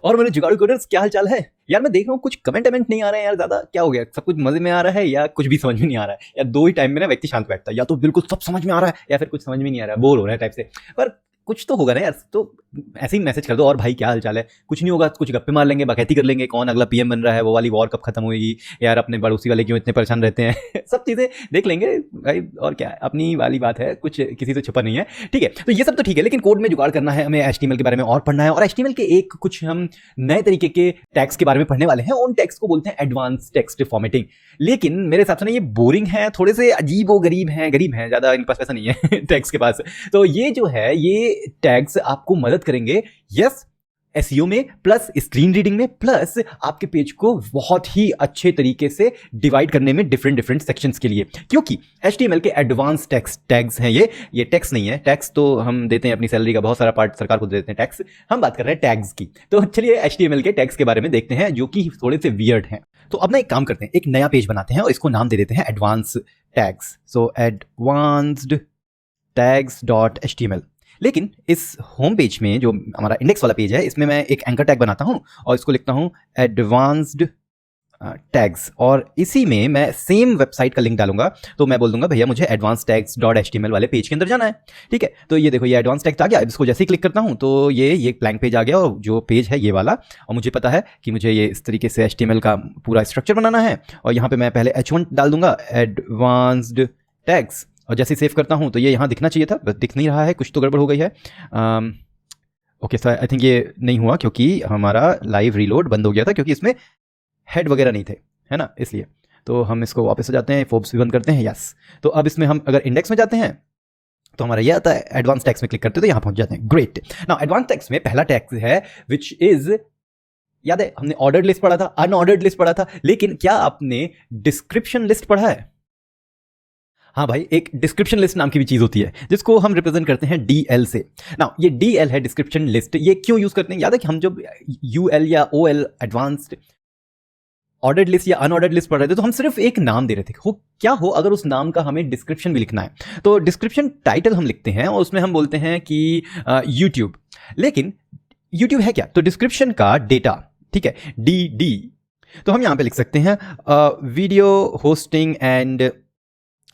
और मेरे जुगाड़ू कोडर्स, क्या हाल चाल है यार। मैं देख रहा हूँ कुछ कमेंट नहीं आ रहे हैं यार ज़्यादा, क्या हो गया? सब कुछ मजे में आ रहा है या कुछ भी समझ में नहीं आ रहा है? या दो ही टाइम में ना व्यक्ति शांत बैठता है, या तो बिल्कुल सब समझ में आ रहा है या फिर कुछ समझ में नहीं आ रहा है, बोर हो रहा है टाइप से। पर कुछ तो होगा ना यार, तो ऐसे ही मैसेज कर दो, और भाई क्या हाल चाल है। कुछ नहीं होगा, कुछ गप्पे मार लेंगे, बकैती कर लेंगे, कौन अगला पीएम बन रहा है, वो वाली वॉर कब खत्म होगी, यार अपने पड़ोसी वाले क्यों इतने परेशान रहते हैं सब चीज़ें देख लेंगे भाई। और क्या, अपनी वाली बात है, कुछ किसी से छुपा नहीं है, ठीक है। तो ये सब तो ठीक है, लेकिन कोड में जुगाड़ करना है, हमें एचटीएमएल के बारे में और पढ़ना है। और एचटीएमएल के एक कुछ हम नए तरीके के टैग्स के बारे में पढ़ने वाले हैं। उन टैग्स को बोलते हैं एडवांस टेक्स्ट फॉर्मेटिंग। लेकिन मेरे हिसाब से ना ये बोरिंग है, थोड़े से अजीब व गरीब हैं, ज़्यादा इनके पास पैसा नहीं है टैग्स के पास। तो ये जो है, ये टैग्स आपको मदद करेंगे यस एसईओ में, प्लस स्क्रीन रीडिंग में, प्लस आपके पेज को बहुत ही अच्छे तरीके से डिवाइड करने में डिफरेंट सेक्शंस के लिए। क्योंकि एचटीएमएल के एडवांस टैग्स हैं ये टैक्स नहीं है। टैक्स तो हम देते हैं अपनी सैलरी का बहुत सारा पार्ट सरकार को देते हैं टैक्स, हम बात कर रहे हैं टैग्स की। तो चलिए एचटीएमएल के टैग्स के बारे में देखते हैं, जो कि थोड़े से वियर्ड हैं। तो अब ना एक काम करते हैं, एक नया पेज बनाते हैं और इसको नाम दे देते हैं एडवांस टैग्स। सो एडवांस्ड tags.html। लेकिन इस होम पेज में जो हमारा इंडेक्स वाला पेज है, इसमें मैं एक एंकर टैग बनाता हूं और इसको लिखता हूं एडवांस्ड टैग्स, और इसी में मैं सेम वेबसाइट का लिंक डालूंगा। तो मैं बोल दूंगा भैया मुझे एडवांस टैग्स.html वाले पेज के अंदर जाना है, ठीक है। तो ये देखो, ये एडवांस टैग्स आ गया। इसको जैसे ही क्लिक करता हूं तो ये ब्लैंक पेज आ गया, और जो पेज है ये वाला, और मुझे पता है कि मुझे ये इस तरीके से HTML का पूरा स्ट्रक्चर बनाना है। और यहाँ पे मैं पहले H1 डाल दूंगा, एडवांस्ड टैग्स, और जैसे सेव करता हूं तो ये यहाँ दिखना चाहिए था, बस दिख नहीं रहा है, कुछ तो गड़बड़ हो गई है। ओके सर, आई थिंक ये नहीं हुआ क्योंकि हमारा लाइव रीलोड बंद हो गया था, क्योंकि इसमें हेड वगैरह नहीं थे, है ना, इसलिए। तो हम इसको वापस आ जाते हैं, फोब्स भी बंद करते हैं, यस। तो अब इसमें हम अगर इंडेक्स में जाते हैं तो हमारा ये आता है, एडवांस टैग्स में क्लिक करते हैं तो यहाँ पहुंच जाते हैं। ग्रेट। नाउ एडवांस टैग्स में पहला टैग है विच इज, याद है हमने ऑर्डर्ड लिस्ट पढ़ा था, अनऑर्डर्ड लिस्ट पढ़ा था, लेकिन क्या आपने डिस्क्रिप्शन लिस्ट पढ़ा है? हाँ भाई, एक डिस्क्रिप्शन लिस्ट नाम की भी चीज होती है, जिसको हम रिप्रेजेंट करते हैं DL से। नाउ ये DL है डिस्क्रिप्शन लिस्ट। ये क्यों यूज करते हैं? याद है कि हम जब UL या OL एडवांस्ड ऑर्डर्ड लिस्ट या अनऑर्डर्ड लिस्ट पढ़ रहे थे, तो हम सिर्फ एक नाम दे रहे थे, हो क्या हो अगर उस नाम का हमें डिस्क्रिप्शन भी लिखना है। तो डिस्क्रिप्शन टाइटल हम लिखते हैं और उसमें हम बोलते हैं कि YouTube। लेकिन YouTube है क्या? तो डिस्क्रिप्शन का डेटा, ठीक है, DD। तो हम यहां पे लिख सकते हैं video hosting and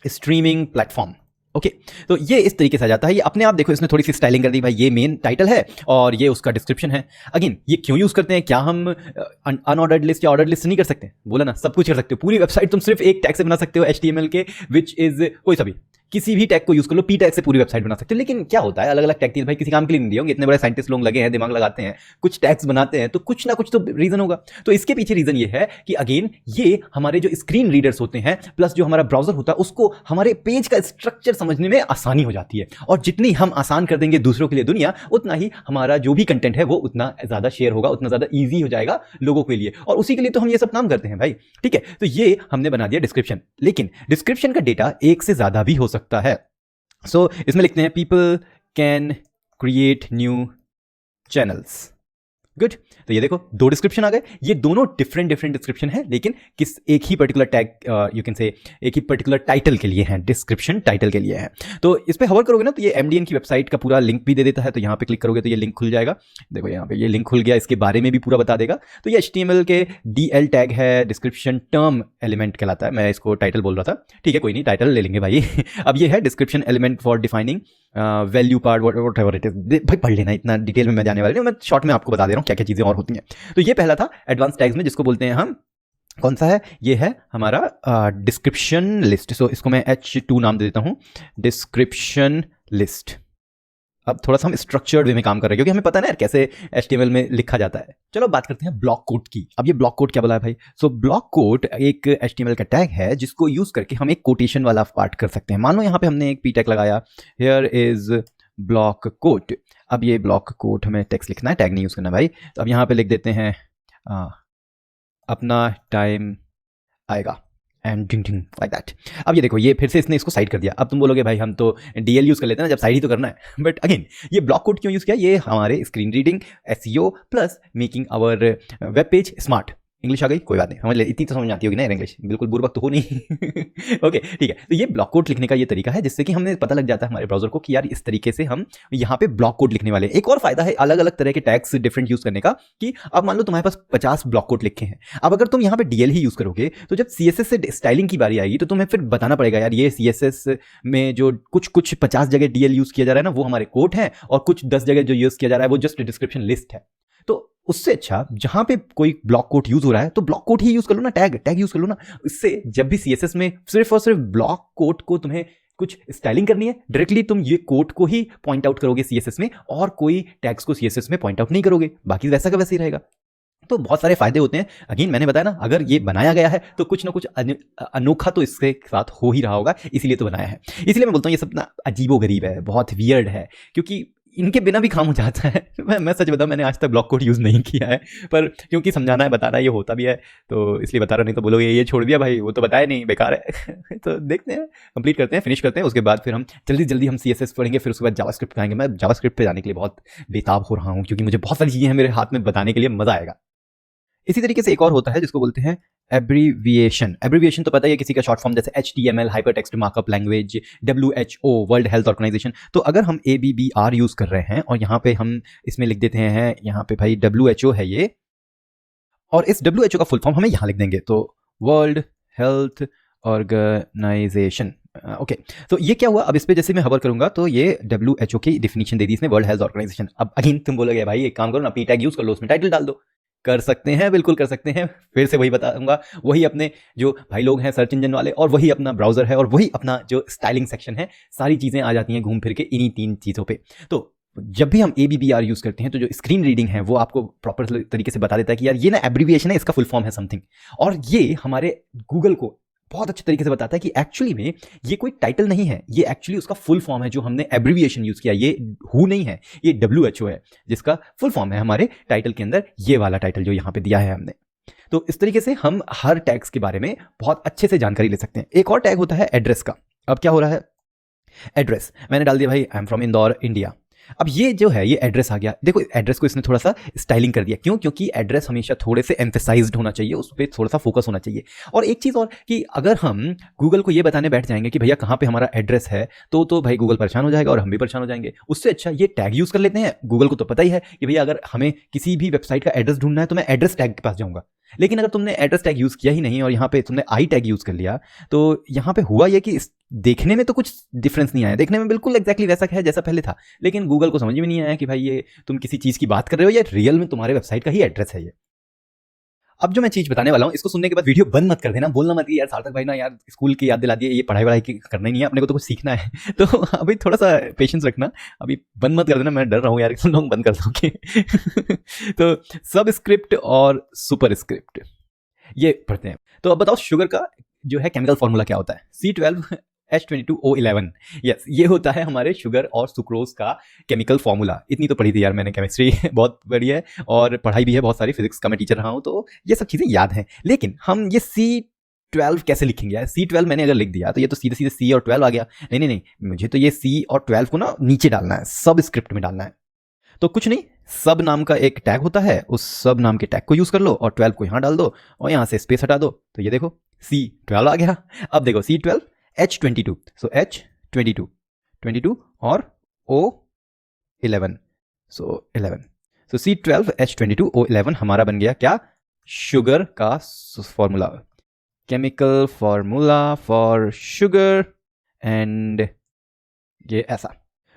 streaming platform. Okay, तो ये इस तरीके से आ जाता है। ये अपने आप देखो, इसने थोड़ी सी स्टाइलिंग कर दी भाई, ये मेन टाइटल है और ये उसका डिस्क्रिप्शन है। अगेन, ये क्यों यूज करते हैं? क्या हम अनऑर्डर्ड लिस्ट या ऑर्डर्ड लिस्ट नहीं कर सकते? बोला ना, सब कुछ कर सकते हो। पूरी वेबसाइट तुम सिर्फ एक टैग से बना सकते हो HTML के, विच इज कोई सा भी, किसी भी टैग को यूज कर लो, P टैग से पूरी वेबसाइट बना सकते हो। लेकिन क्या होता है, अलग अलग टैग भाई किसी काम के लिए नहीं दिए होंगे, इतने बड़े साइंटिस्ट लोग लगे हैं, दिमाग लगाते हैं, कुछ टैग्स बनाते हैं, तो कुछ ना कुछ तो रीजन होगा। तो इसके पीछे रीजन ये है कि अगेन, ये हमारे जो स्क्रीन रीडर्स होते हैं प्लस जो हमारा ब्राउजर होता है, उसको हमारे पेज का स्ट्रक्चर समझने में आसानी हो जाती है। और जितनी हम आसान कर देंगे दूसरों के लिए दुनिया, उतना ही हमारा जो भी कंटेंट है वो उतना ज्यादा शेयर होगा, उतना ज्यादा ईजी हो जाएगा लोगों के लिए। और उसी के लिए तो हम ये सब काम करते हैं भाई, ठीक है। तो ये हमने बना दिया डिस्क्रिप्शन। लेकिन डिस्क्रिप्शन का डेटा एक से ज्यादा भी हो सकता है। सो इसमें लिखते हैं people can create new channels. Good. तो ये देखो, दो डिस्क्रिप्शन आ गए। ये दोनों डिफरेंट डिस्क्रिप्शन है, लेकिन किस एक ही particular tag, you can say एक ही पर्टिकुलर टाइटल के लिए है। डिस्क्रिप्शन टाइटल के लिए है। तो इस पे हवर करोगे ना, तो ये MDN की वेबसाइट का पूरा लिंक भी दे देता है। तो यहाँ पे क्लिक करोगे तो ये लिंक खुल जाएगा। देखो यहाँ पे ये लिंक खुल गया, इसके बारे में भी पूरा बता देगा। तो ये HTML के DL टैग है, डिस्क्रिप्शन टर्म एलिमेंट कहलाता है। मैं इसको टाइटल बोल रहा था, ठीक है, कोई नहीं, टाइटल ले लेंगे भाई अब ये है description element for defining value part, whatever it is. भाई पढ़ लेना, इतना डिटेल में मैं जाने वाला नहीं, मैं शॉर्ट में आपको बता दे रहा हूँ क्या क्या चीजें और होती हैं। तो ये पहला था एडवांस टैग्स में, जिसको बोलते हैं हम, कौन सा है? ये है हमारा डिस्क्रिप्शन लिस्ट। सो इसको मैं H2 नाम दे देता हूं, डिस्क्रिप्शन लिस्ट। अब थोड़ा सा हम स्ट्रक्चर्ड वे में काम कर रहे हैं, क्योंकि हमें पता है ना यार कैसे HTML में लिखा जाता है। चलो बात करते हैं ब्लॉक कोड की। अब ये ब्लॉक कोड क्या बोला है भाई? सो ब्लॉक कोड एक HTML का टैग है, जिसको यूज करके हम एक कोटेशन वाला पार्ट कर सकते हैं। मान लो यहाँ पे हमने एक P टैग लगाया, हियर इज ब्लॉक कोड। अब ये ब्लॉक कोड हमें टेक्स्ट लिखना है, टैग नहीं यूज करना भाई। तो अब यहाँ पे लिख देते हैं अपना टाइम आएगा and ding ding like that. अब ये देखो, ये फिर से इसने इसको साइड कर दिया। अब तुम बोलोगे भाई हम तो DL यूज कर लेते हैं ना, जब साइड ही तो करना है। बट अगेन, ये ब्लॉक कोड क्यों यूज किया? ये हमारे screen reading, SEO plus making our web page smart, English आ गई, कोई बात नहीं, समझ ले, इतनी तो समझ में आती होगी ना यार इंग्लिश, बिल्कुल बुर्बक तो हो नहीं। ओके ठीक है, तो ये ब्लॉक कोड लिखने का ये तरीका है जिससे कि हमें पता लग जाता है हमारे ब्राउजर को कि यार इस तरीके से हम यहाँ पे ब्लॉक कोड लिखने वाले हैं। एक और फायदा है अलग अलग तरह के टैग्स डिफरेंट यूज करने का, कि अब मान लो तुम्हारे पास 50 ब्लॉक कोड लिखे हैं, अब अगर तुम यहाँ पे डीएल ही यूज करोगे तो जब सीएसएस से स्टाइलिंग की बारी आएगी तो तुम्हें फिर बताना पड़ेगा यार ये सीएसएस में जो कुछ 50 जगह डीएल यूज किया जा रहा है ना वो हमारे कोड है, और कुछ 10 जगह जो यूज किया जा रहा है वो जस्ट डिस्क्रिप्शन लिस्ट है। तो उससे अच्छा जहां पे कोई ब्लॉक कोड यूज हो रहा है तो ब्लॉक कोड ही यूज कर लो ना, टैग यूज कर लो ना। इससे जब भी सीएसएस में सिर्फ और सिर्फ ब्लॉक कोड को तुम्हें कुछ स्टाइलिंग करनी है, डायरेक्टली तुम ये कोड को ही पॉइंट आउट करोगे सीएसएस में, और कोई टैग्स को सीएसएस में पॉइंट आउट नहीं करोगे, बाकी वैसा का वैसे ही रहेगा। तो बहुत सारे फायदे होते हैं। अगेन मैंने बताया ना, अगर ये बनाया गया है तो कुछ ना कुछ अनोखा तो इसके साथ हो ही रहा होगा, इसीलिए तो बनाया है। इसलिए मैं बोलता हूँ ये सब ना अजीबोगरीब है, बहुत वियर्ड है, क्योंकि इनके बिना भी काम हो जाता है। मैं सच बताऊं, मैंने आज तक ब्लॉक कोड यूज़ नहीं किया है, पर क्योंकि समझाना है बताना ये होता भी है तो इसलिए बता रहा, नहीं तो बोलोगे ये छोड़ दिया भाई, वो तो बताया नहीं, बेकार है। तो देखते हैं, कंप्लीट करते हैं, फिनिश करते हैं, उसके बाद फिर हम जल्दी हम सीएसएस पढ़ेंगे, फिर उसके बाद जावास्क्रिप्ट आएंगे। मैं जावास्क्रिप्ट पे जाने के लिए बहुत बेताब हो रहा हूँ क्योंकि मुझे बहुत सारी चीज़ें हैं मेरे हाथ में बताने के लिए, मज़ा आएगा। इसी तरीके से एक और होता है जिसको बोलते हैं एब्रीविएशन। एब्रीविएशन तो पता ही है, किसी का शॉर्ट फॉर्म, जैसे HTML hyper text markup language, WHO world health organisation. तो अगर हम ABBR यूज कर रहे हैं और यहाँ पे हम इसमें लिख देते हैं, यहाँ पे भाई WHO है ये, और इस WHO का फुल फॉर्म हमें यहाँ लिख देंगे, तो वर्ल्ड हेल्थ ऑर्गेनाइजेशन। ओके, तो ये क्या हुआ, अब इस पे जैसे मैं हवर करूंगा तो ये WHO की डिफिनीशन दे दी इसने, वर्ल्ड हेल्थ ऑर्गेनाइजेशन। अब अगेन तुम बोलोगे भाई एक काम करो ना, P टैग यूज कर लो, उसमें टाइटल डाल दो। कर सकते हैं, बिल्कुल कर सकते हैं, फिर से वही बताऊंगा, वही अपने जो भाई लोग हैं सर्च इंजन वाले, और वही अपना ब्राउजर है, और वही अपना जो स्टाइलिंग सेक्शन है, सारी चीजें आ जाती हैं घूम फिर के इन्हीं 3 चीजों पे। तो जब भी हम ABBR यूज करते हैं तो जो स्क्रीन रीडिंग है वो आपको प्रॉपर तरीके से बता देता है कि यार ये ना एब्रीविएशन है, इसका फुल फॉर्म है समथिंग, और ये हमारे गूगल को बहुत अच्छे तरीके से बताता है कि एक्चुअली में ये कोई टाइटल नहीं है, ये एक्चुअली उसका फुल फॉर्म है जो हमने एब्रीविएशन यूज किया, ये हु नहीं है, ये WHO है, जिसका फुल फॉर्म है हमारे टाइटल के अंदर ये वाला टाइटल जो यहाँ पे दिया है हमने। तो इस तरीके से हम हर टैग्स के बारे में बहुत अच्छे से जानकारी ले सकते हैं। एक और टैग होता है एड्रेस का। अब क्या हो रहा है, एड्रेस मैंने डाल दिया भाई, I am from Indore India. अब ये जो है ये एड्रेस आ गया, देखो एड्रेस को इसने थोड़ा सा स्टाइलिंग कर दिया, क्यों, क्योंकि एड्रेस हमेशा थोड़े से एम्फेसाइज्ड होना चाहिए, उस पर थोड़ा सा फोकस होना चाहिए। और एक चीज़ और कि अगर हम गूगल को ये बताने बैठ जाएंगे कि भैया कहाँ पे हमारा एड्रेस है, तो भाई गूगल परेशान हो जाएगा और हम भी परेशान हो जाएंगे। उससे अच्छा ये टैग यूज़ कर लेते हैं। गूगल को तो पता ही है कि भैया अगर हमें किसी भी वेबसाइट का एड्रेस ढूंढना है तो मैं एड्रेस टैग के पास जाऊँगा, लेकिन अगर तुमने एड्रेस टैग यूज़ किया ही नहीं और यहाँ पे तुमने आई टैग यूज़ कर लिया, तो यहाँ पे हुआ ये कि देखने में तो कुछ डिफरेंस नहीं आया, देखने में बिल्कुल एग्जैक्टली वैसा है जैसा पहले था, लेकिन गूगल को समझ में नहीं आया कि भाई ये तुम किसी चीज़ की बात कर रहे हो या रियल में तुम्हारे वेबसाइट का ही एड्रेस है ये। अब जो मैं चीज़ बताने वाला हूँ इसको सुनने के बाद वीडियो बंद मत कर देना, बोलना मत कि यार सार्थक भाई ना यार स्कूल की याद दिला दिए, ये पढ़ाई वढ़ाई की करना ही नहीं है, अपने को तो कुछ सीखना है। तो अभी थोड़ा सा पेशेंस रखना, अभी बंद मत कर देना, मैं डर रहा हूँ यार सुन लोग बंद कर दोगे। तो सब स्क्रिप्ट और सुपर स्क्रिप्ट ये पढ़ते हैं। तो अब बताओ शुगर का जो है केमिकल फॉर्मूला क्या होता है, C12H22O11। यस, ये होता है हमारे शुगर और सुक्रोज का केमिकल फॉर्मूला। इतनी तो पढ़ी थी यार मैंने, केमिस्ट्री बहुत बढ़िया है और पढ़ाई भी है बहुत सारी, फिजिक्स का मैं टीचर रहा हूँ, तो ये सब चीज़ें याद हैं। लेकिन हम ये C12 कैसे लिखेंगे यार, C12 मैंने अगर लिख दिया तो ये तो सीधे सीधे C और 12 आ गया। नहीं, मुझे तो ये C और 12 को ना नीचे डालना है, सब स्क्रिप्ट में डालना है। तो कुछ नहीं, सब नाम का एक टैग होता है, उस सब नाम के टैग को यूज कर लो और 12 को यहाँ डाल दो और यहाँ से स्पेस हटा दो, तो ये देखो C12 आ गया। अब देखो C12H22, सो H22 22 और O11, सो 11, सो C12H22O11 हमारा बन गया क्या, शुगर का formula, chemical formula for sugar, and ये ऐसा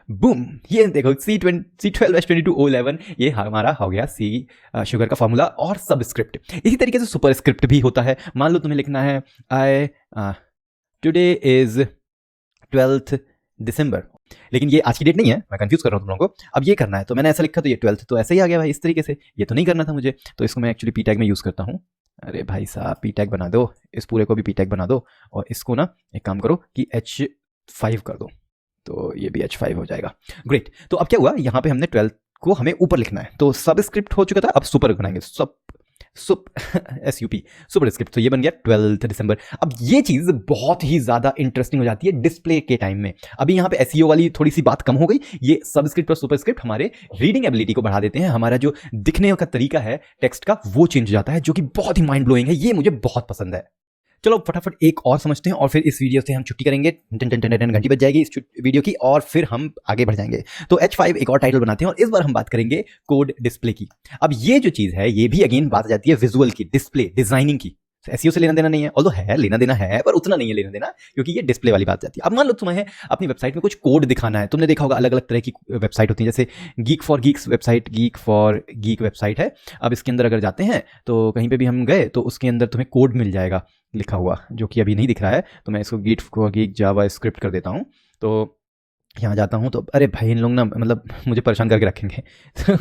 बूम, ये देखो C12H22O11 ये हमारा हो गया शुगर का फॉर्मूला और सबस्क्रिप्ट। इसी तरीके से सुपर स्क्रिप्ट भी होता है। मान लो तुम्हें लिखना है टुडे इज 12th दिसंबर, लेकिन ये आज की डेट नहीं है, मैं कंफ्यूज कर रहा हूँ तुम लोगों को। अब ये करना है तो मैंने ऐसा लिखा तो ये 12th तो ऐसे ही आ गया भाई, इस तरीके से। ये तो नहीं करना था मुझे, तो इसको मैं एक्चुअली पी टैग में यूज़ करता हूँ। अरे भाई साहब पी टैग बना दो, इस पूरे को भी पी टैग बना दो और इसको ना एक काम करो कि H5 कर दो, तो ये भी H5 हो जाएगा। ग्रेट। तो अब क्या हुआ, यहाँ पे हमने 12 को हमें ऊपर लिखना है, तो सब स्क्रिप्ट हो चुका था, अब सुपर बनाएंगे। सब सुप SUP सुपर स्क्रिप्ट। तो ये बन गया 12 दिसंबर। अब ये चीज़ बहुत ही ज़्यादा इंटरेस्टिंग हो जाती है डिस्प्ले के टाइम में। अभी यहाँ पे SEO वाली थोड़ी सी बात कम हो गई, ये सबस्क्रिप्ट और सुपर स्क्रिप्ट हमारे रीडिंग एबिलिटी को बढ़ा देते हैं, हमारा जो दिखने का तरीका है टेक्स्ट का वो चेंज हो जाता है, जो कि बहुत ही माइंड ब्लोइंग है। ये मुझे बहुत पसंद है। चलो फटाफट एक और समझते हैं और फिर इस वीडियो से हम छुट्टी करेंगे। घंटी बज जाएगी इस वीडियो की और फिर हम आगे बढ़ जाएंगे। तो H5 एक और टाइटल बनाते हैं और इस बार हम बात करेंगे कोड डिस्प्ले की। अब ये जो चीज़ है ये भी अगेन बात आ जाती है विजुअल की, डिस्प्ले डिजाइनिंग की। SEO से लेना देना नहीं है, ऑल्दो है लेना देना है पर उतना नहीं है लेना देना, क्योंकि ये डिस्प्ले वाली बात जाती है। अब मान लो तुम्हें अपनी वेबसाइट में कुछ कोड दिखाना है। तुमने देखा होगा अलग अलग तरह की वेबसाइट होती है, जैसे geek for Geeks website, geek for geek website है। अब इसके अंदर अगर जाते हैं तो कहीं पे भी हम गए तो उसके अंदर तुम्हें कोड मिल जाएगा लिखा हुआ, जो कि अभी नहीं दिख रहा है। तो मैं इसको geek for geek Java script कर देता हूँ। तो यहाँ जाता हूँ तो अरे भाई इन लोग ना मतलब मुझे परेशान करके रखेंगे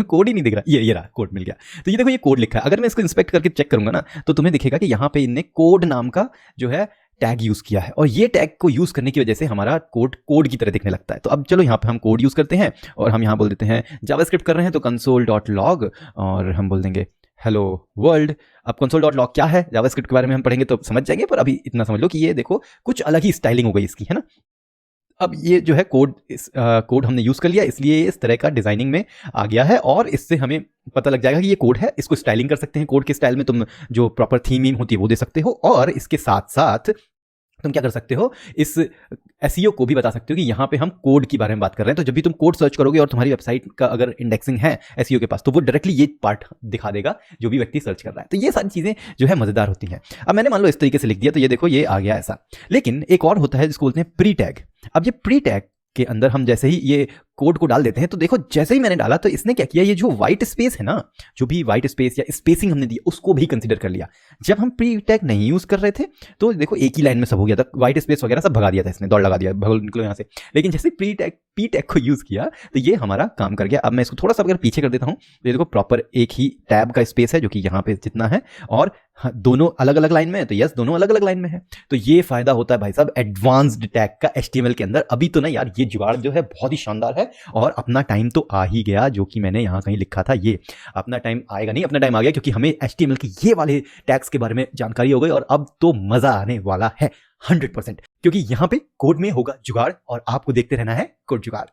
कोड ही नहीं दिख रहा। ये रहा कोड मिल गया। तो ये देखो ये कोड लिखा है। अगर मैं इसको इंस्पेक्ट करके चेक करूंगा ना तो तुम्हें दिखेगा कि यहाँ पे इनने कोड नाम का जो है टैग यूज किया है, और ये टैग को यूज करने की वजह से हमारा कोड की तरह दिखने लगता है। तो अब चलो यहाँ पे हम कोड यूज करते हैं और हम यहाँ बोल देते हैं जावास्क्रिप्ट कर रहे हैं तो console.log और हम बोल देंगे हेलो वर्ल्ड। अब console.log क्या है जावास्क्रिप्ट के बारे में हम पढ़ेंगे तो समझ जाएंगे, पर अभी इतना समझ लो कि ये देखो कुछ अलग ही स्टाइलिंग हो गई इसकी, है ना। अब ये जो है कोड हमने यूज कर लिया, इसलिए इस तरह का डिजाइनिंग में आ गया है और इससे हमें पता लग जाएगा कि ये कोड है। इसको स्टाइलिंग कर सकते हैं, कोड के स्टाइल में तुम जो प्रॉपर थीम होती है वो दे सकते हो, और इसके साथ साथ तुम क्या कर सकते हो, इस SEO को भी बता सकते हो कि यहाँ पे हम कोड की बारे में बात कर रहे हैं। तो जब भी तुम कोड सर्च करोगे और तुम्हारी वेबसाइट का अगर इंडेक्सिंग है SEO के पास तो वो डायरेक्टली ये पार्ट दिखा देगा जो भी व्यक्ति सर्च कर रहा है। तो ये सारी चीज़ें जो है मज़ेदार होती हैं। अब मैंने मान लो इस तरीके से लिख दिया तो ये देखो ये आ गया ऐसा। लेकिन एक और होता है जिसको बोलते हैं प्री टैग। अब ये प्री टैग के अंदर हम जैसे ही ये कोड को डाल देते हैं तो देखो जैसे ही मैंने डाला तो इसने क्या किया, ये जो व्हाइट स्पेस है ना, जो भी व्हाइट स्पेस या स्पेसिंग हमने दी उसको भी कंसीडर कर लिया। जब हम प्री टैग नहीं यूज कर रहे थे तो देखो एक ही लाइन में सब हो गया था, व्हाइट स्पेस वगैरह सब भगा दिया था इसने, दौड़ लगा दिया भगो निकलो यहाँ से। लेकिन जैसे पी टैग को यूज किया तो ये हमारा काम कर गया। अब मैं इसको थोड़ा सा अगर पीछे कर देता हूँ तो ये देखो प्रॉपर एक ही टैब का स्पेस है जो कि यहाँ पे जितना है, और दोनों अलग अलग लाइन में है। तो यस दोनों अलग अलग लाइन में है। तो ये फायदा होता है भाई साहब एडवांस्ड टैग का HTML के अंदर। अभी तो ना यार ये जुगाड़ जो है बहुत ही शानदार है, और अपना टाइम तो आ ही गया, जो कि मैंने यहाँ कहीं लिखा था। ये अपना टाइम आएगा नहीं, अपना टाइम आ गया, क्योंकि हमें HTML के ये वाले टैग्स के बारे में जानकारी हो गई और अब तो मजा आने वाला है 100%, क्योंकि यहाँ पे कोड में होगा जुगाड़ और आपको देखते रहना है कोड जुगाड़।